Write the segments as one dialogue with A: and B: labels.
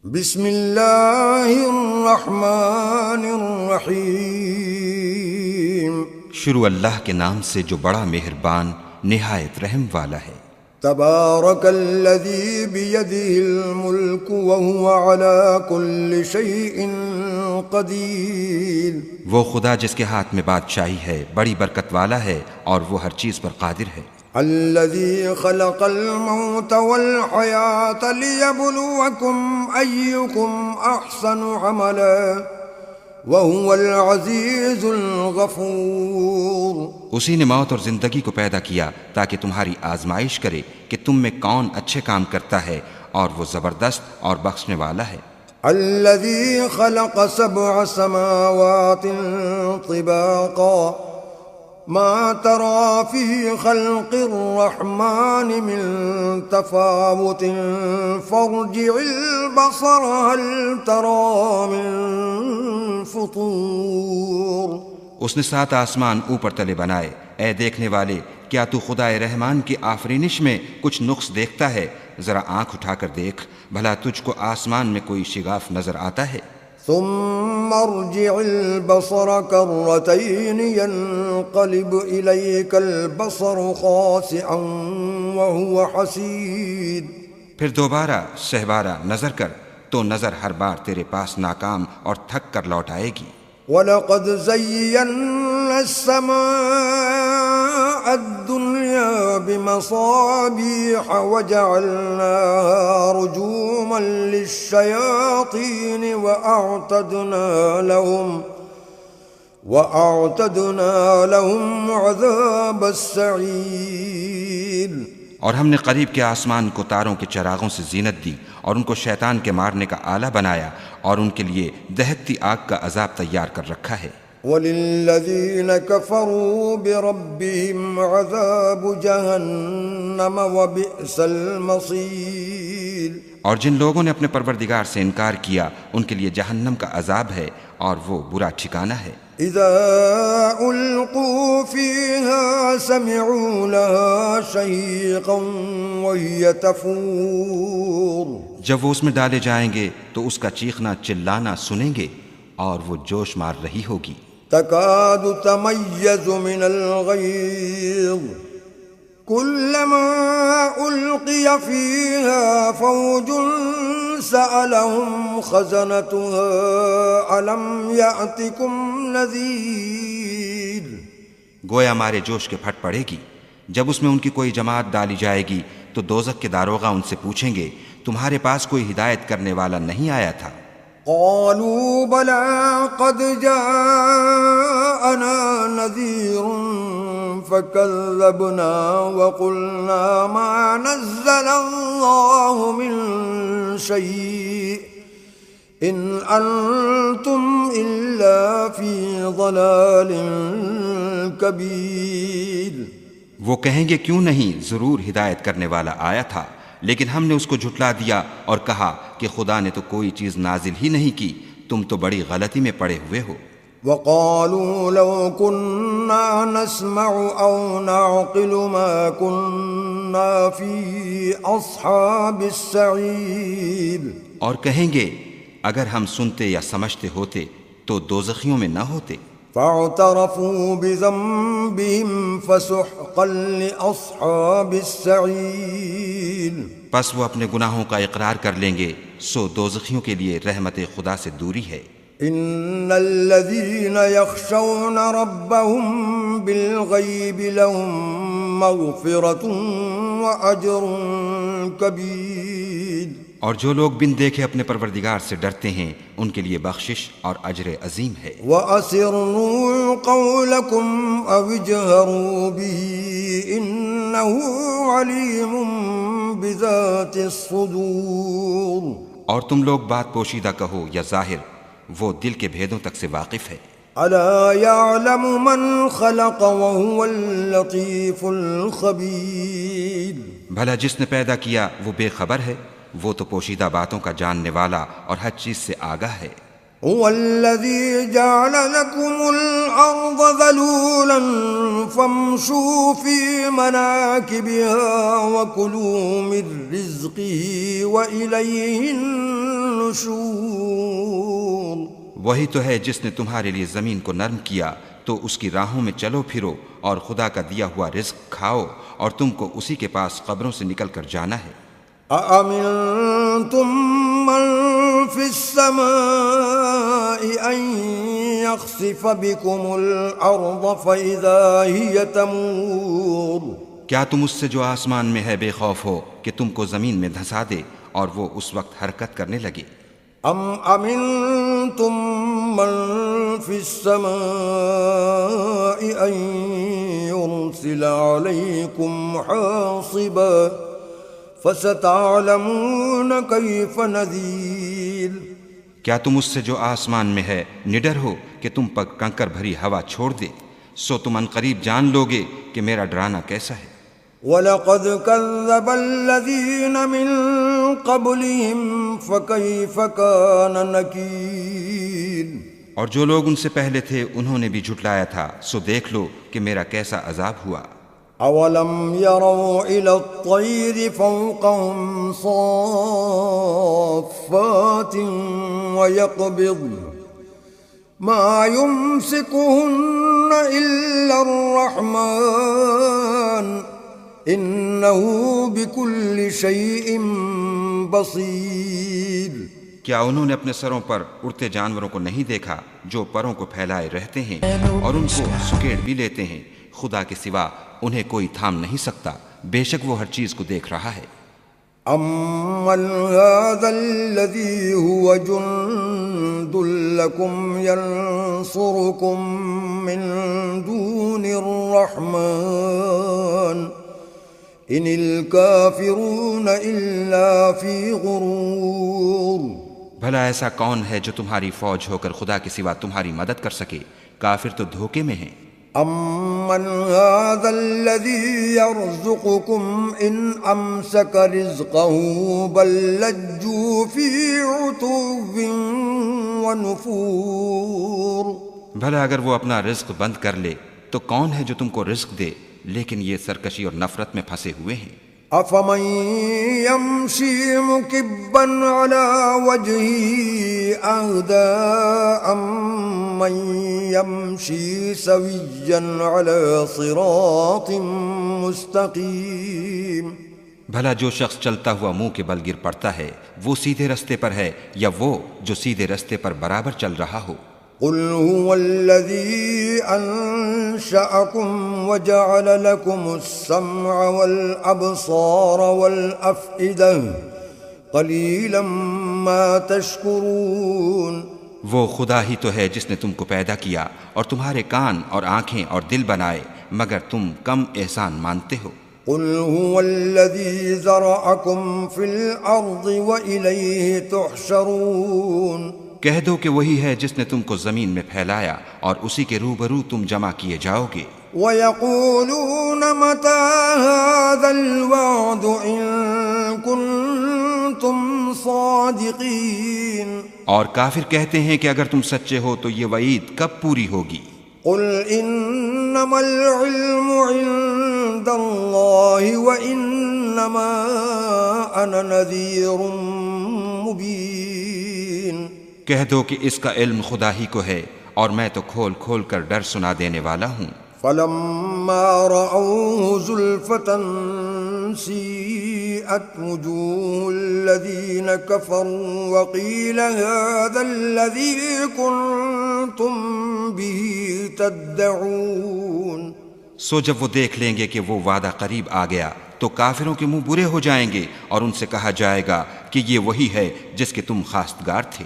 A: بسم اللہ الرحمن الرحیم،
B: شروع اللہ کے نام سے جو بڑا مہربان نہایت رحم والا ہے۔
A: تبارک الذی بیدہ الملک وہو علی کل شیء قدیر۔
B: وہ خدا جس کے ہاتھ میں بادشاہی ہے بڑی برکت والا ہے اور وہ ہر چیز پر قادر ہے۔
A: الذي خلق الموت والحياة ليبلوكم أيكم أحسن عملا وهو العزيز الغفور۔
B: اسی نے موت اور زندگی کو پیدا کیا تاکہ تمہاری آزمائش کرے کہ تم میں کون اچھے کام کرتا ہے، اور وہ زبردست اور بخشنے والا ہے۔
A: الذي خلق 7 سماوات طباقا ما ترى في خلق الرحمن من تفاوت فارجع البصر هل ترى من فطور۔
B: اس نے 7 آسمان اوپر تلے بنائے، اے دیکھنے والے کیا تو خدائے رحمان کی آفرینش میں کچھ نقص دیکھتا ہے؟ ذرا آنکھ اٹھا کر دیکھ، بھلا تجھ کو آسمان میں کوئی شگاف نظر آتا ہے؟
A: ثم ارجع البصر كرتين ينقلب إليك البصر خاسئا وهو حسير۔
B: پھر دوبارہ سہبارہ نظر کر تو نظر ہر بار تیرے پاس ناکام اور تھک کر لوٹ آئے گی۔
A: وَلَقَدْ زَيَّنَّا السَّمَاءَ الدُّنْيَا بِمَصَابِيحَ وَجَعَلْنَاهَا رُجُومًا لِلشَّيَاطِينِ وَأَعْتَدْنَا لَهُمْ عَذَابَ السَّعِيرِ۔
B: اور ہم نے قریب کے آسمان کو تاروں کے چراغوں سے زینت دی اور ان کو شیطان کے مارنے کا آلہ بنایا، اور ان کے لیے دہکتی آگ کا عذاب تیار کر رکھا ہے۔
A: وَلِلَّذِينَ كَفَرُوا بِرَبِّهِمْ عَذَابُ جَهَنَّمَ وَبِئْسَ الْمَصِيرُ۔
B: اور جن لوگوں نے اپنے پروردگار سے انکار کیا ان کے لیے جہنم کا عذاب ہے اور وہ برا ٹھکانہ ہے۔
A: اذا القوا فيها سمعوا لها شهيقا وهي تفور۔
B: جب وہ اس میں ڈالے جائیں گے تو اس کا چیخنا چلانا سنیں گے اور وہ جوش مار رہی ہوگی۔
A: تكاد تميز من الغيظ كلما ألقي فيها فوج سألهم خزنتها ألم يأتكم نذير۔
B: گویا مارے جوش کے پھٹ پڑے گی۔ جب اس میں ان کی کوئی جماعت ڈالی جائے گی تو دوزخ کے داروغہ ان سے پوچھیں گے تمہارے پاس کوئی ہدایت کرنے والا نہیں آیا تھا؟
A: قالوا بلى قد جاءنا نذير فكذبنا وقلنا ما نزل الله من شيء إن أنتم إلا في ضلال كبير۔
B: وہ کہیں گے کیوں نہیں، ضرور ہدایت کرنے والا آیا تھا، لیکن ہم نے اس کو جھٹلا دیا اور کہا کہ خدا نے تو کوئی چیز نازل ہی نہیں کی، تم تو بڑی غلطی میں پڑے ہوئے ہو۔
A: وقالوا لو كنا نسمع أو نعقل ما كنا في أصحاب السعير۔
B: اور کہیں گے اگر ہم سنتے یا سمجھتے ہوتے تو دوزخیوں میں نہ ہوتے۔
A: فاعترفوا بذنبهم فسحقا لأصحاب السعير۔
B: پس وہ اپنے گناہوں کا اقرار کر لیں گے، سو دوزخیوں کے لیے رحمت خدا سے دوری ہے۔
A: ان الذين يخشون ربهم بالغيب لهم مغفرة واجر كبير۔
B: اور جو لوگ بن دیکھے اپنے پروردگار سے ڈرتے ہیں ان کے لیے بخشش اور اجر عظیم ہے۔
A: وَأَسِرُّوا قَوْلَكُمْ أَوِ اجْهَرُوا بِهِ إِنَّهُ عَلِيمٌ بِذَاتِ الصُّدُورِ۔
B: اور تم لوگ بات پوشیدہ کہو یا ظاہر، وہ دل کے بھیدوں تک سے واقف ہے۔
A: أَلَا يَعْلَمُ مَنْ خَلَقَ وَهُوَ اللَّطِيفُ الْخَبِيرُ۔
B: بھلا جس نے پیدا کیا وہ بے خبر ہے، وہ تو پوشیدہ باتوں کا جاننے والا اور ہر چیز سے آگاہ ہے۔
A: هو الذي جعل لكم الأرض ذلولا فامشوا في مناكبها وكلوا من رزقه وإليه النشور۔ النشور
B: وہی تو ہے جس نے تمہارے لیے زمین کو نرم کیا تو اس کی راہوں میں چلو پھرو اور خدا کا دیا ہوا رزق کھاؤ اور تم کو اسی کے پاس قبروں سے نکل کر جانا ہے۔
A: أأمنتم من في السماء أن يخسف بكم الأرض فإذا هي تمور
B: کیا تم اس سے جو آسمان میں ہے بے خوف ہو کہ تم کو زمین میں دھنسا دے اور وہ اس وقت حرکت کرنے لگے؟
A: أم أمنتم من في السماء أن يرسل عليكم حاصبا فستعلمون كيف نذير
B: کیا تم اس سے جو آسمان میں ہے نڈر ہو کہ تم پر کنکر بھری ہوا چھوڑ دے؟ سو تم عنقریب جان لوگے کہ میرا ڈرانا کیسا ہے۔
A: وَلَقَدْ كَذَّبَ الَّذِينَ مِن قَبْلِهِمْ فَكَيْفَ كَانَ نَكِيرِ
B: اور جو لوگ ان سے پہلے تھے انہوں نے بھی جھٹلایا تھا، سو دیکھ لو کہ میرا کیسا عذاب ہوا۔
A: أَوَلَمْ يَرَوْا إِلَى الطَّيْرِ فَوْقَهُمْ صَافَّاتٍ وَيَقْبِضْنَ مَا يُمْسِكُهُنَّ إِلَّا الرَّحْمَنُ إِنَّهُ بِكُلِّ شَيْءٍ بَصِيرٌ
B: کیا انہوں نے اپنے سروں پر اڑتے جانوروں کو نہیں دیکھا جو پروں کو پھیلائے رہتے ہیں اور ان کو سکیڑ بھی لیتے ہیں؟ خدا کے سوا انہیں کوئی تھام نہیں سکتا، بے شک وہ ہر چیز کو دیکھ رہا ہے۔
A: أَمَّنْ هَذَا الَّذِي هُوَ جُنْدٌ لَكُمْ يَنْصُرُكُمْ مِنْ دُونِ الرَّحْمَنِ إِنِ الْكَافِرُونَ إِلَّا فِي غُرُورٍ
B: بھلا ایسا کون ہے جو تمہاری فوج ہو کر خدا کے سوا تمہاری مدد کر سکے؟ کافر تو دھوکے میں ہیں۔
A: أَمَّنْ هَذَا الَّذِي يَرْزُقُكُمْ إِنْ أَمْسَكَ رِزْقَهُ بَلْ لَجُّوا فِي عُتُوٍّ وَنُفُورٍ
B: بھلا اگر وہ اپنا رزق بند کر لے تو کون ہے جو تم کو رزق دے؟ لیکن یہ سرکشی اور نفرت میں پھنسے ہوئے ہیں۔
A: أَفَمَن يَمْشِي مُكِبًّا عَلَى وَجْهِهِ أَهْدَىٰ أَمَّن يَمْشِي سَوِيًّا عَلَى صِرَاطٍ مُسْتَقِيمٍ
B: بھلا جو شخص چلتا ہوا منہ کے بل گر پڑتا ہے وہ سیدھے رستے پر ہے یا وہ جو سیدھے رستے پر برابر چل رہا ہو؟
A: قُلْ هُوَ الَّذِي أَنشَأَكُمْ وَجَعَلَ لَكُمُ السَّمْعَ وَالْأَبْصَارَ وَالْأَفْئِدَةَ قَلِيلًا مَا تَشْكُرُونَ
B: وہ خدا ہی تو ہے جس نے تم کو پیدا کیا اور تمہارے کان اور آنکھیں اور دل بنائے، مگر تم کم احسان مانتے ہو۔
A: قُلْ هُوَ الَّذِي ذَرَأَكُمْ فِي الْأَرْضِ وَإِلَيْهِ تُحْشَرُونَ
B: کہہ دو کہ وہی ہے جس نے تم کو زمین میں پھیلایا اور اسی کے روبرو تم جمع کیے جاؤ گے۔
A: وَيَقُولُونَ مَتَىٰ هَٰذَا الْوَعْدُ إِن كُنتُمْ صَادِقِينَ
B: اور کافر کہتے ہیں کہ اگر تم سچے ہو تو یہ وعید کب پوری ہوگی؟
A: قُلْ إِنَّمَا الْعِلْمُ عِندَ اللَّهِ وَإِنَّمَا أَنَا نَذِيرٌ مُبِينٌ
B: کہہ دو کہ اس کا علم خدا ہی کو ہے اور میں تو کھول کھول کر ڈر سنا دینے والا ہوں۔
A: فَلَمَّا رَأَوْهُ زُلْفَةً سِيئَتْ وُجُوهُ الَّذِينَ كَفَرُوا وَقِيلَ هَٰذَا الَّذِي كُنتُم بِهِ تَدَّعُونَ
B: سو جب وہ دیکھ لیں گے کہ وہ وعدہ قریب آ گیا تو کافروں کے منہ برے ہو جائیں گے اور ان سے کہا جائے گا کہ یہ وہی ہے جس کے تم خواستگار تھے۔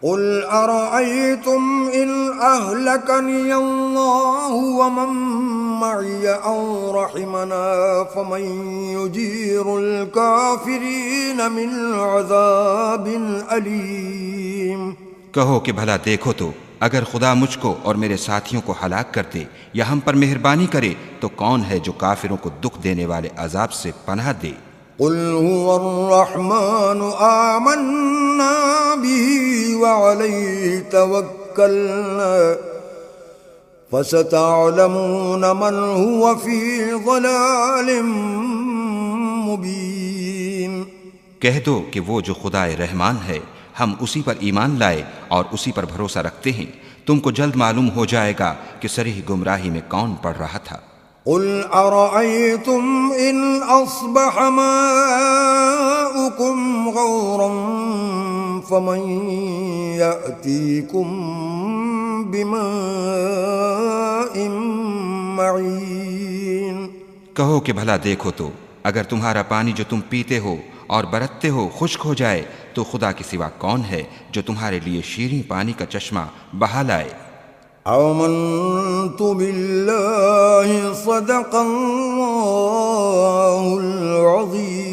A: قُلْ أَرَأَيْتُمْ إِنْ أَهْلَكَنِيَ اللَّهُ وَمَن مَّعِيَ أَوْ رَحِمَنَا فَمَن يُجِيرُ الْكَافِرِينَ مِنْ عَذَابٍ أَلِيمٍ
B: کہو کہ بھلا دیکھو تو اگر خدا مجھ کو اور میرے ساتھیوں کو ہلاک کر دے یا ہم پر مہربانی کرے تو کون ہے جو کافروں کو دکھ دینے والے عذاب سے پناہ دے؟
A: قُلْ هُوَ الرَّحْمَنُ آمَنَّا بِهِ وَعَلَيْهِ تَوَكَّلْنَا فَسَتَعْلَمُونَ مَنْ هُوَ فِي ضَلَالٍ مُبِينٍ
B: کہہ دو کہ وہ جو خدائے رحمان ہے ہم اسی پر ایمان لائے اور اسی پر بھروسہ رکھتے ہیں، تم کو جلد معلوم ہو جائے گا کہ صریح گمراہی میں کون پڑ رہا تھا۔
A: قل أرأيتم إن أصبح ماؤكم غورا فمن يأتيكم بماء معين۔
B: کہو کہ بھلا دیکھو تو اگر تمہارا پانی جو تم پیتے ہو اور برتتے ہو خشک ہو جائے تو خدا کے سوا کون ہے جو تمہارے لیے شیریں پانی کا چشمہ بہا لائے۔
A: آمنت بالله صدق الله العظيم۔